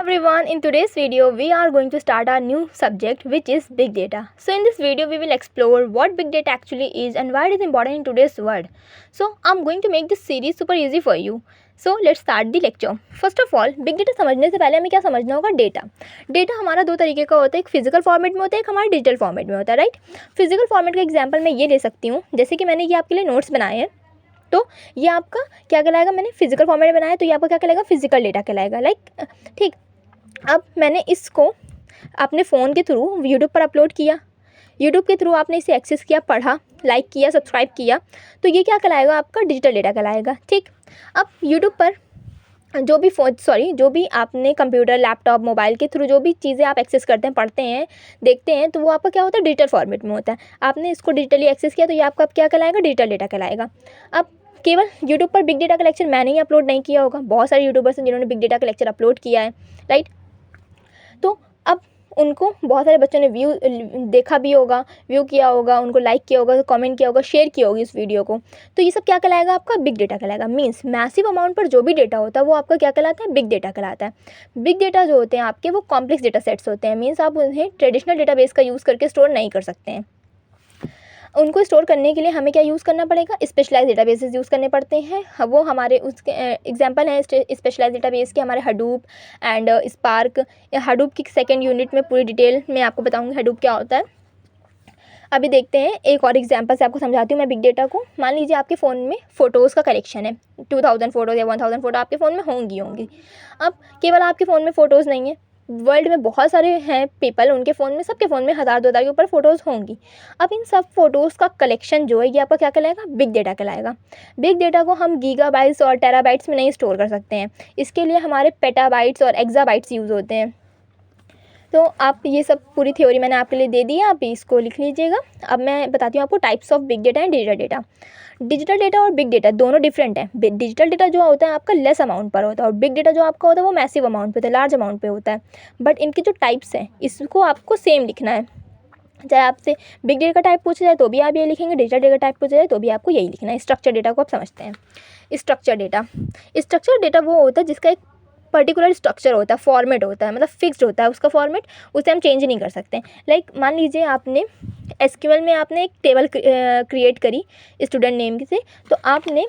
everyone, in today's video we are going to start our new subject which is big data. So in this video we will explore what big data actually is and why it is important in today's world. So I'm going to make this series super easy for you. So let's start the lecture. First of all, big data समझने से पहले हमें क्या समझना होगा? Data हमारा दो तरीके का होता है, एक फिजिकल फॉर्मेट में होता है, एक हमारा डिजिटल फॉर्मेट में होता है, राइट। फिजिकल फॉर्मेट का एग्जांपल मैं ये ले सकती हूँ, जैसे कि मैंने ये आपके लिए नोट्स बनाए हैं, तो ये आपका क्या कहलाएगा, मैंने फिजिकल फॉर्मेट में बनाया तो ये आपका क्या कहलाएगा, फिजिकल डेटा कहलाएगा, लाइक, ठीक। अब मैंने इसको अपने फ़ोन के थ्रू यूट्यूब पर अपलोड किया, यूट्यूब के थ्रू आपने इसे एक्सेस किया, पढ़ा, लाइक किया, सब्सक्राइब किया, तो ये क्या कहलाएगा, आपका डिजिटल डेटा कहलाएगा, ठीक। अब यूट्यूब पर जो भी आपने कंप्यूटर, लैपटॉप, मोबाइल के थ्रू जो भी चीज़ें आप एक्सेस करते हैं, पढ़ते हैं, देखते हैं, तो वो आपका क्या होता है, डिजिटल फॉर्मेट में होता है। आपने इसको डिजिटली एक्सेस किया तो ये आपका क्या कहलाएगा, डिजिटल डेटा कहलाएगा। अब केवल यूट्यूब पर बिग डेटा का लेक्चर मैंने ही अपलोड नहीं किया होगा, बहुत सारे यूट्यूबर्स हैं जिन्होंने बिग डेटा का लेक्चर अपलोड किया है, राइट। तो अब उनको बहुत सारे बच्चों ने देखा भी होगा, व्यू किया होगा, उनको लाइक किया होगा, कमेंट किया होगा, शेयर किया होगी इस वीडियो को, तो ये सब क्या कहलाएगा, आपका बिग डेटा कहलाएगा। मीन्स मैसिव अमाउंट पर जो भी डेटा होता है वो आपका क्या कहलाता है, बिग डेटा कहलाता है। बिग डेटा जो होते हैं आपके, वो कॉम्प्लेक्स डेटा सेट्स होते हैं। मीन्स आप उन्हें ट्रेडिशनल डेटाबेस का यूज़ करके स्टोर नहीं कर सकते हैं। उनको स्टोर करने के लिए हमें क्या यूज़ करना पड़ेगा, स्पेशलाइज डेटाबेसेस यूज़ करने पड़ते हैं। वो हमारे उसके एग्जांपल हैं स्पेशलाइज डेटाबेस के, हमारे हडूप एंड स्पार्क। हडूप की सेकंड यूनिट में पूरी डिटेल में आपको बताऊंगी हडूप क्या होता है। अभी देखते हैं, एक और एग्जांपल से आपको समझाती हूँ मैं बिग डेटा को। मान लीजिए आपके फ़ोन में फ़ोटोज़ का कलेक्शन है, 2000 फ़ोटोज़ या 1000 फ़ोटो आपके फ़ोन में होंगी। अब केवल आपके फ़ोन में फ़ोटोज़ नहीं है, वर्ल्ड में बहुत सारे हैं पीपल, उनके फ़ोन में, सबके फ़ोन में 1000-2000 के ऊपर फ़ोटोज़ होंगी। अब इन सब फ़ोटोज़ का कलेक्शन जो है ये आपका क्या कहलाएगा, बिग डेटा कहलाएगा। बिग डेटा को हम गीगाबाइट्स और टेराबाइट्स में नहीं स्टोर कर सकते हैं, इसके लिए हमारे पेटाबाइट्स और एक्साबाइट्स यूज़ होते हैं। तो आप ये सब पूरी थ्योरी मैंने आपके लिए दे दी है, आप इसको लिख लीजिएगा। अब मैं बताती हूँ आपको types of big data and digital data. Digital data और बिग डेटा दोनों डिफरेंट है। डिजिटल डेटा जो होता है आपका लेस अमाउंट पर होता है, और बिग डेटा जो आपका होता है वो मैसिव अमाउंट पे होता है, लार्ज अमाउंट पे होता है। बट इनके जो टाइप्स हैं इसको आपको सेम लिखना है। चाहे आपसे बिग डेटा का टाइप पूछा जाए तो भी आप ये लिखेंगे, डिजिटल डेटा का टाइप पूछा जाए तो भी आपको यही लिखना है। स्ट्रक्चर डेटा को आप समझते हैं। स्ट्रक्चर डेटा वो होता है जिसका एक पर्टिकुलर स्ट्रक्चर होता है, फॉर्मेट होता है, मतलब फिक्स्ड होता है उसका फॉर्मेट, उसे हम चेंज नहीं कर सकते। लाइक मान लीजिए आपने एसक्यूएल में आपने एक टेबल क्रिएट करी स्टूडेंट नेम से, तो आपने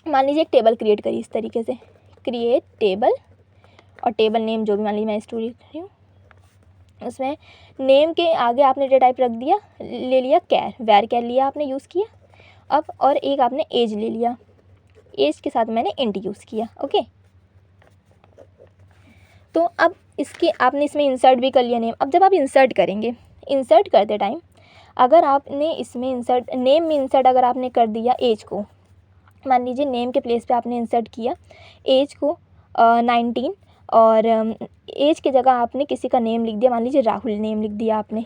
मान लीजिए एक टेबल क्रिएट करी इस तरीके से, क्रिएट टेबल, और टेबल नेम जो भी मान लीजिए मैं स्टूडेंट लिख रही हूँ, उसमें नेम के आगे आपने डेटा टाइप रख दिया, ले लिया वेर कैर लिया आपने यूज़ किया। अब और एक आपने एज ले लिया, एज के साथ मैंने इंट यूज़ किया, ओके। तो अब इसके आपने इसमें इंसर्ट भी कर लिया नेम। अब जब आप इंसर्ट करेंगे, इंसर्ट करते टाइम अगर आपने इसमें इंसर्ट नेम में इंसर्ट अगर आपने कर दिया एज को, मान लीजिए नेम के प्लेस पे आपने इंसर्ट किया एज को 19, और एज की जगह आपने किसी का नेम लिख दिया, मान लीजिए राहुल नेम लिख दिया आपने,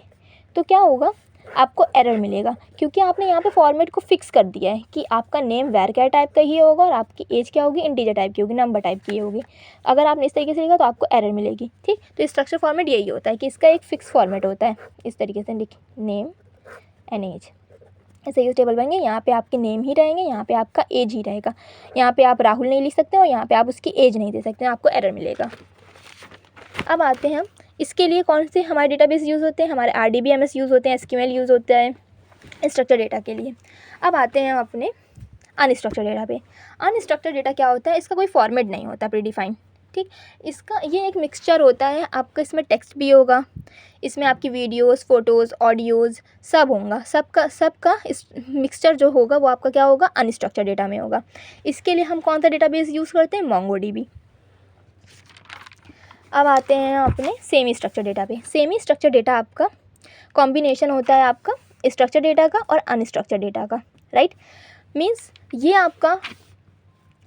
तो क्या होगा, आपको एरर मिलेगा, क्योंकि आपने यहाँ पे फॉर्मेट को फिक्स कर दिया है कि आपका नेम वैरकैर टाइप का ही होगा और आपकी एज क्या होगी, इंटीजर टाइप की होगी, नंबर टाइप की होगी। अगर आपने इस तरीके से लिखा तो आपको एरर मिलेगी, ठीक। तो स्ट्रक्चर फॉर्मेट यही होता है कि इसका एक फिक्स फॉर्मेट होता है, इस तरीके से लिख नेम एंड एज, ऐसे ही टेबल बनेंगे। यहाँ पे आपके नेम ही रहेंगे, यहाँ पे आपका एज ही रहेगा, यहाँ पे आप राहुल नहीं लिख सकते और यहाँ पे आप उसकी एज नहीं दे सकते, आपको एरर मिलेगा। अब आते हैं इसके लिए कौन से हमारे डेटाबेस यूज़ होते हैं, हमारे RDBMS यूज़ होते हैं, SQL यूज़ होता है स्ट्रक्चर डेटा के लिए। अब आते हैं हम अपने अनस्ट्रक्चर डेटा पे। अनस्ट्रक्चर डेटा क्या होता है, इसका कोई फॉर्मेट नहीं होता प्रीडिफाइंड, ठीक। इसका ये एक मिक्सचर होता है, आपका इसमें टेक्स्ट भी होगा, इसमें आपकी वीडियोस, फोटोज़, ऑडियोज़ सब होगा, सबका इस मिक्सचर जो होगा वो आपका क्या होगा, अनस्ट्रक्चर डेटा में होगा। इसके लिए हम कौन सा डेटाबेस यूज़ करते हैं, MongoDB। अब आते हैं अपने सेमी स्ट्रक्चर डेटा पे। सेमी स्ट्रक्चर डेटा आपका कॉम्बिनेशन होता है आपका स्ट्रक्चर डेटा का और अनस्ट्रक्चर डेटा का, राइट। मीन्स ये आपका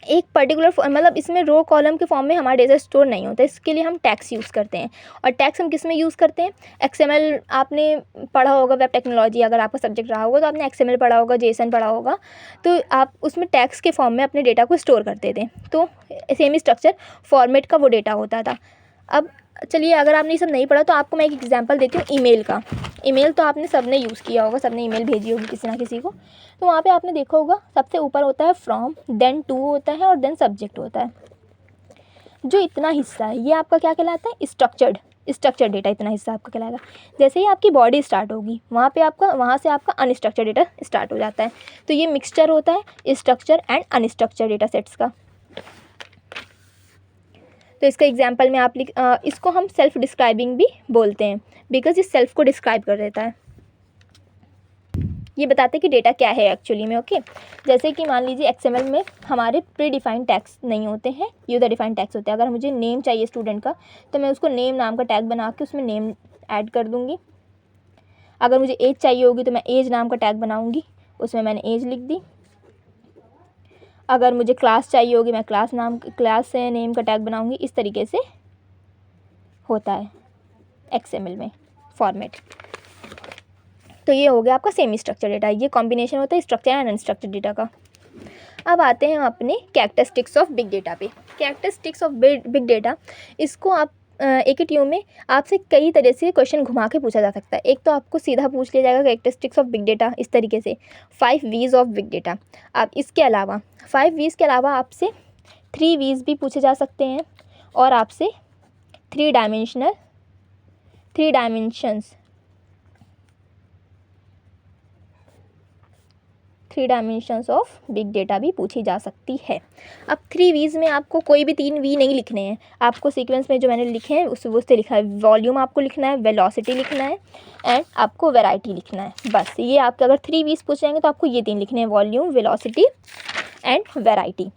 एक पर्टिकुलर मतलब इसमें रो कॉलम के फॉर्म में हमारा डेटा स्टोर नहीं होता, इसके लिए हम टैग्स यूज़ करते हैं। और टैग्स हम किस में यूज़ करते हैं, XML आपने पढ़ा होगा, वेब टेक्नोलॉजी अगर आपका सब्जेक्ट रहा होगा तो आपने XML पढ़ा होगा, JSON पढ़ा होगा, तो आप उसमें टैग्स के फॉर्म में अपने डेटा को स्टोर करते थे। तो सेमी स्ट्रक्चर फॉर्मेट का वो डेटा होता था। अब चलिए, अगर आपने ये सब नहीं पढ़ा तो आपको मैं एक एग्जांपल देती हूँ ईमेल का। ईमेल तो आपने सबने यूज़ किया होगा, सबने ईमेल भेजी होगी किसी ना किसी को, तो वहाँ पे आपने देखा होगा सबसे ऊपर होता है फ्रॉम, देन टू होता है और देन सब्जेक्ट होता है। जो इतना हिस्सा है ये आपका क्या कहलाता है, स्ट्रक्चर्ड डेटा, इतना हिस्सा आपका कहलाएगा। जैसे ही आपकी बॉडी स्टार्ट होगी वहाँ से आपका अनस्ट्रक्चर्ड डेटा स्टार्ट हो जाता है। तो ये मिक्सचर होता है structure and unstructured data sets का। तो इसका एग्जांपल में इसको हम सेल्फ डिस्क्राइबिंग भी बोलते हैं, बिकॉज ये सेल्फ को डिस्क्राइब कर देता है, ये बताते हैं कि डेटा क्या है एक्चुअली में। ओके, जैसे कि मान लीजिए XML में हमारे प्री डिफाइंड टैग्स नहीं होते हैं, यूज़र डिफाइंड टैग्स होते हैं। अगर मुझे नेम चाहिए स्टूडेंट का तो मैं उसको नेम नाम का टैग बना के उसमें नेम ऐड कर दूँगी। अगर मुझे एज चाहिए होगी तो मैं एज नाम का टैग बनाऊँगी, उसमें मैंने एज लिख दी। अगर मुझे क्लास चाहिए होगी मैं क्लास से नेम का टैग बनाऊँगी। इस तरीके से होता है XML में फॉर्मेट। तो ये हो गया आपका सेमी स्ट्रक्चर डेटा, ये कॉम्बिनेशन होता है स्ट्रक्चर एंड अनस्ट्रक्चर्ड डेटा का। अब आते हैं हम अपने कैरेक्टरिस्टिक्स ऑफ बिग डेटा पे। कैरेक्टरिस्टिक्स ऑफ बिग डेटा, इसको आप AKTU में आपसे कई तरह से क्वेश्चन घुमा के पूछा जा सकता है। एक तो आपको सीधा पूछ लिया जाएगा कैरेक्टरिस्टिक्स ऑफ बिग डेटा इस तरीके से 5 V's ऑफ बिग डेटा। आप इसके अलावा 5 V's के अलावा आपसे 3 V's भी पूछे जा सकते हैं, और आपसे 3 डायमेंशंस ऑफ बिग डेटा भी पूछी जा सकती है। अब 3 V's में आपको कोई भी 3 V नहीं लिखने हैं, आपको सीक्वेंस में जो मैंने लिखे हैं उससे लिखा है। वॉल्यूम आपको लिखना है, वेलोसिटी लिखना है, एंड आपको वैरायटी लिखना है। बस ये आपके अगर 3 V's पूछ जाएंगे तो आपको ये 3 लिखने हैं, वॉल्यूम, वेलोसिटी एंड वैरायटी।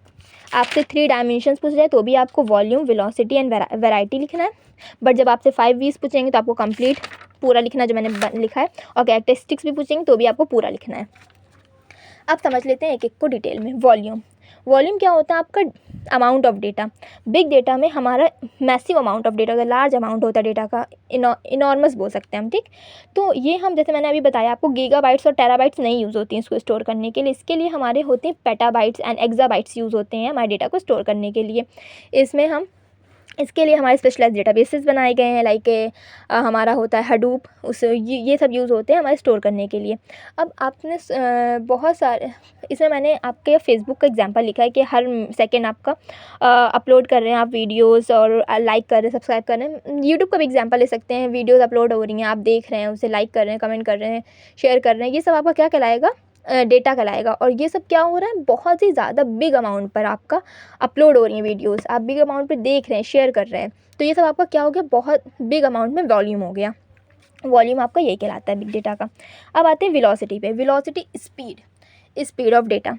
आपसे 3 डायमेंशंस पूछ जाए तो भी आपको वॉल्यूम, वेलोसिटी एंड वैरायटी लिखना है। बट जब आपसे 5 V's पूछेंगे तो आपको कंप्लीट पूरा लिखना है जो मैंने लिखा है, और कैरेक्टरिस्टिक्स भी पूछेंगे तो भी आपको पूरा लिखना है। अब समझ लेते हैं एक एक को डिटेल में। वॉल्यूम क्या होता है, आपका amount of data. Big data में हमारा मैसिव अमाउंट ऑफ डेटा होता है, लार्ज अमाउंट होता है डेटा का, इनॉर्मस बोल सकते हैं हम, ठीक। तो ये हम जैसे मैंने अभी बताया आपको गीगाबाइट्स और टेराबाइट्स नहीं यूज़ होती हैं इसको स्टोर करने के लिए। इसके लिए हमारे होते हैं पेटाबाइट्स एंड एक्साबाइट्स यूज़ होते हैं हमारे डेटा को स्टोर करने के लिए। इसके लिए हमारे स्पेशलाइज डेटाबेसेस बनाए गए हैं, लाइक हमारा होता है हडूप, ये सब यूज़ होते हैं हमारे स्टोर करने के लिए। अब आपने बहुत सारे, इसमें मैंने आपके फेसबुक का एग्जांपल लिखा है कि हर सेकंड आपका अपलोड कर रहे हैं आप वीडियोस, और लाइक कर रहे हैं, सब्सक्राइब कर रहे हैं। यूट्यूब का भी एग्जांपल ले सकते हैं, वीडियोस अपलोड हो रही हैं, आप देख रहे हैं, उसे लाइक कर रहे हैं, कमेंट कर रहे हैं, शेयर कर रहे हैं, ये सब आपका क्या कहलाएगा, डेटा कहलाएगा। और ये सब क्या हो रहा है, बहुत ही ज़्यादा बिग अमाउंट पर आपका अपलोड हो रही हैं वीडियोस, आप बिग अमाउंट पे देख रहे हैं, शेयर कर रहे हैं, तो ये सब आपका क्या हो गया, बहुत बिग अमाउंट में वॉल्यूम हो गया। वॉल्यूम आपका यही कहलाता है बिग डेटा का। अब आते हैं वेलोसिटी पे। Velocity speed of data.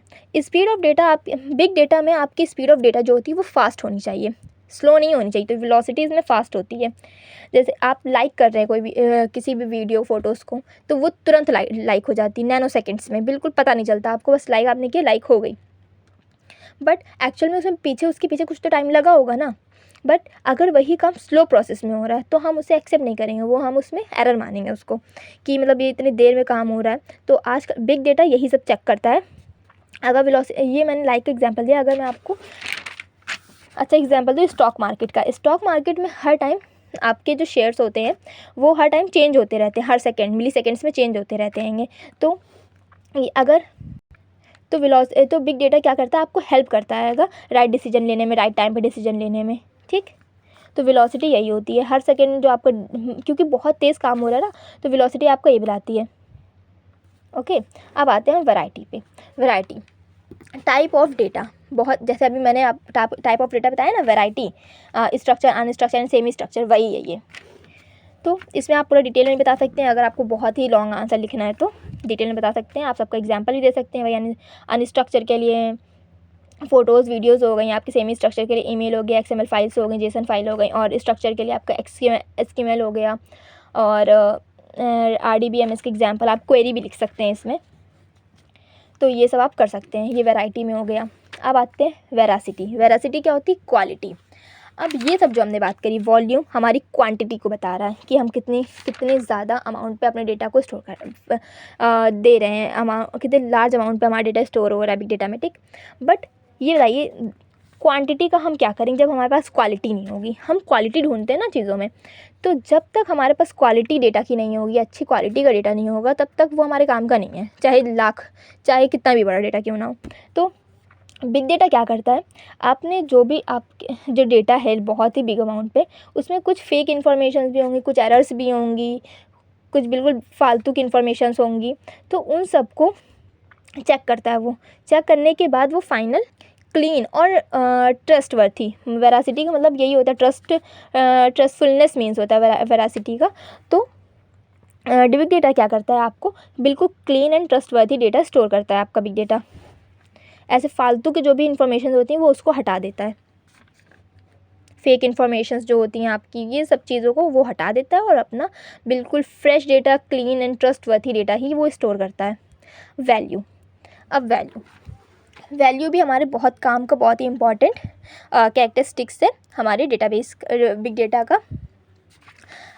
आप बिग डेटा में आपकी स्पीड ऑफ डेटा जो होती है वो फास्ट होनी चाहिए, स्लो नहीं होनी चाहिए। तो वेलोसिटी इसमें फास्ट होती है। जैसे आप लाइक कर रहे हैं कोई भी किसी भी वीडियो फोटोज़ को, तो वो तुरंत लाइक हो जाती है, नैनो सेकेंड्स में, बिल्कुल पता नहीं चलता आपको, बस लाइक आपने किया, लाइक हो गई। बट एक्चुअल में उसके पीछे कुछ तो टाइम लगा होगा ना। बट अगर वही काम स्लो प्रोसेस में हो रहा है तो हम उसे एक्सेप्ट नहीं करेंगे, वो हम उसमें एरर मानेंगे उसको, कि मतलब ये इतनी देर में काम हो रहा है। तो आज बिग डेटा यही सब चेक करता है। अगर वेलोसिटी, ये मैंने लाइक का एग्जांपल दिया, अगर मैं आपको अच्छा एग्जांपल दूँ स्टॉक मार्केट का। स्टॉक मार्केट में हर टाइम आपके जो शेयर्स होते हैं वो हर टाइम चेंज होते रहते हैं, हर सेकेंड, मिली सेकेंड्स में चेंज होते रहते हैं। तो अगर तो बिग डेटा क्या करता है, आपको हेल्प करता है राइट डिसीजन लेने में, राइट टाइम पे डिसीजन लेने में, ठीक। तो वेलोसिटी यही होती है, हर सेकंड जो आपका, क्योंकि बहुत तेज़ काम हो रहा है ना, तो वेलोसिटी आपको ये बताती है। ओके, अब आते हैं वैरायटी पे। वैरायटी टाइप ऑफ डेटा, बहुत जैसे अभी मैंने आप टाइप ऑफ डेटा बताया ना, variety, structure, unstructured and semi structure, वही है ये। तो इसमें आप पूरा डिटेल में बता सकते हैं, अगर आपको बहुत ही लॉन्ग आंसर लिखना है तो डिटेल में बता सकते हैं। आप सबका एग्जांपल भी दे सकते हैं, वही अनस्ट्रक्चर के लिए फ़ोटोज़ वीडियोज़ हो गई, आपके सेमी स्ट्रक्चर के लिए ईमेल हो गया, XML फाइल्स हो गई, जेसन फाइल हो गई, और स्ट्रक्चर के लिए आपका SQL हो गया, और RDBMS के एग्जांपल, आप क्वेरी भी लिख सकते हैं इसमें। तो ये सब आप कर सकते हैं, ये वैरायटी में हो गया। अब आते हैं वेरासिटी क्या होती है, क्वालिटी। अब ये सब जो हमने बात करी, वॉल्यूम हमारी क्वांटिटी को बता रहा है कि हम कितने ज़्यादा अमाउंट पे अपने डेटा को स्टोर दे रहे हैं, कितने लार्ज अमाउंट पे हमारा डेटा स्टोर हो रहा है बिग डेटा में, ठीक। बट ये बताइए क्वांटिटी का हम क्या करेंगे जब हमारे पास क्वालिटी नहीं होगी। हम क्वालिटी ढूंढते हैं ना चीज़ों में, तो जब तक हमारे पास क्वालिटी डेटा की नहीं होगी, अच्छी क्वालिटी का डेटा नहीं होगा, तब तक वो हमारे काम का नहीं है, चाहे कितना भी बड़ा डेटा क्यों ना हो। तो बिग डेटा क्या करता है, आपने जो भी आपके जो डेटा है बहुत ही बिग अमाउंट पे, उसमें कुछ फेक इन्फॉर्मेशन भी होंगी, कुछ एरर्स भी होंगी, कुछ बिल्कुल फालतू की इन्फॉर्मेशंस होंगी, तो उन सबको चेक करता है। वो चेक करने के बाद वो फाइनल क्लीन और ट्रस्टवर्थी, वेरासिटी का मतलब यही होता है, ट्रस्टफुलनेस मीन्स होता है वेरासिटी का। तो बिग डेटा क्या करता है, आपको बिल्कुल clean and trustworthy data store करता है। आपका बिग डेटा ऐसे फालतू की जो भी इंफॉर्मेशन होती हैं वो उसको हटा देता है, फेक इन्फॉर्मेशंस जो होती हैं आपकी, ये सब चीज़ों को वो हटा देता है और अपना बिल्कुल fresh data, clean and trustworthy data ही वो स्टोर करता है। वैल्यू। अब वैल्यू भी हमारे बहुत काम का बहुत ही इम्पॉर्टेंट कैरेक्टरिस्टिक्स है हमारे डेटाबेस बिग डेटा का।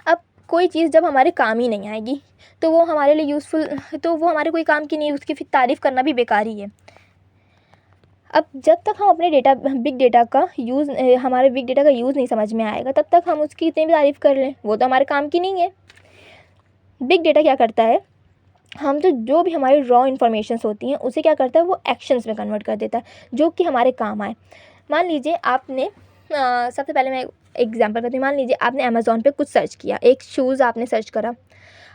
अब कोई चीज़ जब हमारे काम ही नहीं आएगी तो वो हमारे लिए यूज़फुल, तो वो हमारे कोई काम की नहीं, उसकी फिर तारीफ़ करना भी बेकार ही है। अब जब तक हम अपने बिग डेटा का यूज़ हमारे बिग डेटा का यूज़ नहीं समझ में आएगा, तब तक हम उसकी कितनी भी तारीफ़ कर लें, वो तो हमारे काम की नहीं है। बिग डेटा क्या करता है, हम तो जो भी हमारी रॉ इन्फॉर्मेशंस होती हैं उसे क्या करता है, वो एक्शंस में कन्वर्ट कर देता है जो कि हमारे काम आए। मान लीजिए आपने सबसे पहले मैं एग्जांपल बताती हूँ। मान लीजिए आपने अमेज़ॉन पे कुछ सर्च किया, एक शूज़ आपने सर्च करा।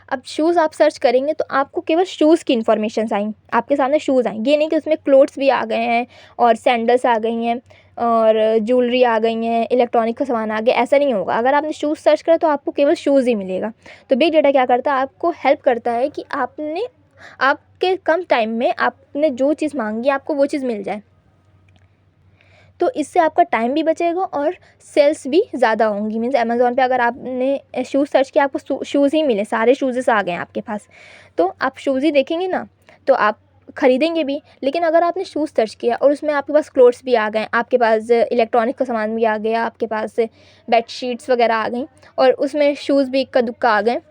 अब शूज़ आप सर्च करेंगे तो आपको केवल शूज़ की इन्फॉर्मेशंस आएंगी, आपके सामने शूज़ आएंगे। ये नहीं कि उसमें क्लोथ्स भी आ गए हैं और सैंडल्स आ गई हैं और ज्वेलरी आ गई हैं, इलेक्ट्रॉनिक का सामान आ गया, ऐसा नहीं होगा। अगर आपने शूज़ सर्च करा तो आपको केवल शूज़ ही मिलेगा। तो बिग डेटा क्या करता है, आपको हेल्प करता है कि आपके कम टाइम में आपने जो चीज़ मांगी आपको वो चीज़ मिल जाए। तो इससे आपका टाइम भी बचेगा और सेल्स भी ज़्यादा होंगी। मीन्स अमेज़ॉन पे अगर आपने शूज़ सर्च किया, आपको शूज़ ही मिले, सारे शूज़ेस आ गए हैं आपके पास, तो आप शूज़ ही देखेंगे ना, तो आप ख़रीदेंगे भी। लेकिन अगर आपने शूज़ सर्च किया और उसमें आपके पास क्लोथ्स भी आ गए, आपके पास इलेक्ट्रॉनिक का सामान भी आ गया, आपके पास बेडशीट्स वगैरह आ गई और उसमें शूज़ भी इक्का दुक्का आ गए,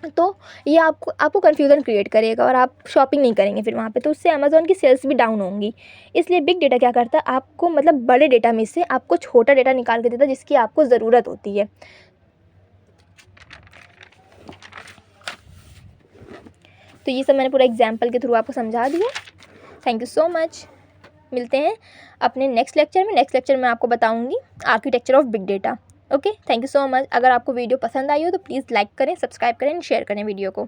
तो ये आपको कन्फ्यूज़न क्रिएट करेगा और आप शॉपिंग नहीं करेंगे फिर वहाँ पे, तो उससे अमेज़ॉन की सेल्स भी डाउन होंगी। इसलिए बिग डेटा क्या करता है, आपको मतलब बड़े डेटा में से आपको छोटा डेटा निकाल के देता है जिसकी आपको ज़रूरत होती है। तो ये सब मैंने पूरा एग्जाम्पल के थ्रू आपको समझा दिया। Thank you so much. मिलते हैं अपने नेक्स्ट लेक्चर में। नेक्स्ट लेक्चर में आपको बताऊँगी architecture of big data. Okay, thank you so much. अगर आपको वीडियो पसंद आई हो तो प्लीज़ लाइक करें, सब्सक्राइब करें, शेयर करें वीडियो को।